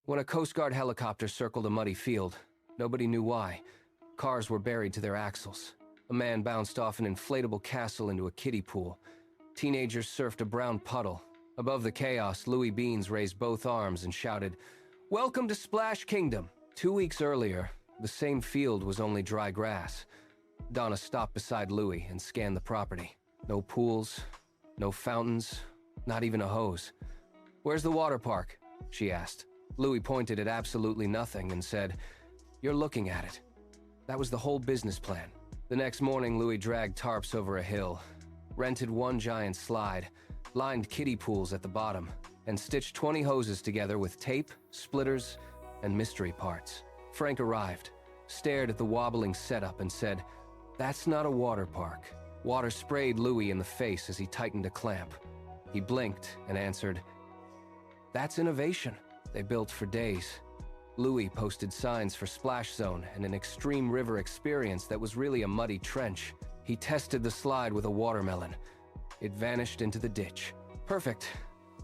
when a Coast Guard helicopter circled a muddy field. Nobody knew why. Cars were buried to their axles. A man bounced off an inflatable castle into a kiddie pool. Teenagers surfed a brown puddle. Above the chaos, Louis Beans raised both arms and shouted, "Welcome to Splash Kingdom!" 2 weeks earlier, the same field was only dry grass. Donna stopped beside Louis and scanned the property. No pools, no fountains, not even a hose. "Where's the water park?" she asked. Louis pointed at absolutely nothing and said, "You're looking at it." That was the whole business plan. The next morning, Louis dragged tarps over a hill, rented one giant slide, lined kiddie pools at the bottom, and stitched 20 hoses together with tape, splitters, and mystery parts. Frank arrived, stared at the wobbling setup and said, "That's not a water park." Water sprayed Louis in the face as he tightened a clamp. He blinked and answered, "That's innovation. They built for days." Louis posted signs for Splash Zone and an extreme river experience that was really a muddy trench. He tested the slide with a watermelon. It vanished into the ditch. Perfect.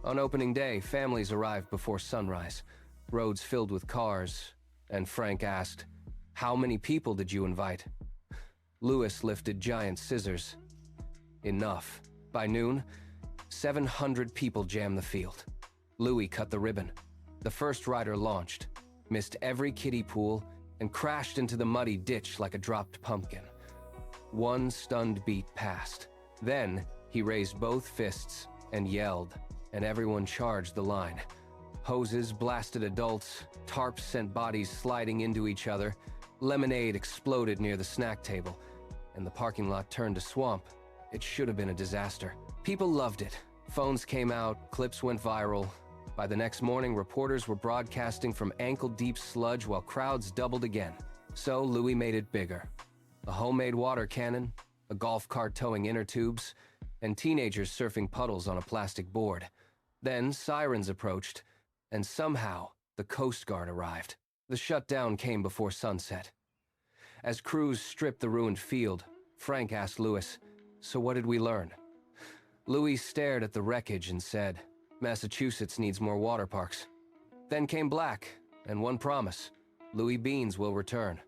On opening day, families arrived before sunrise, roads filled with cars, and Frank asked, "How many people did you invite?" Louis lifted giant scissors. Enough. By noon, 700 people jammed the field. Louis cut the ribbon. The first rider launched, missed every kiddie pool, and crashed into the muddy ditch like a dropped pumpkin. One stunned beat passed. Then, he raised both fists and yelled, and everyone charged the line. Hoses blasted adults, tarps sent bodies sliding into each other, lemonade exploded near the snack table, and the parking lot turned to swamp. It should have been a disaster. People loved it. Phones came out, clips went viral. By the next morning, reporters were broadcasting from ankle-deep sludge while crowds doubled again. So Louis made it bigger. A homemade water cannon, a golf cart towing inner tubes, and teenagers surfing puddles on a plastic board. Then sirens approached, and somehow the Coast Guard arrived. The shutdown came before sunset. As crews stripped the ruined field, Frank asked Louis, "So what did we learn?" Louis stared at the wreckage and said, "Massachusetts needs more water parks." Then came black, and one promise: Louis Beans will return.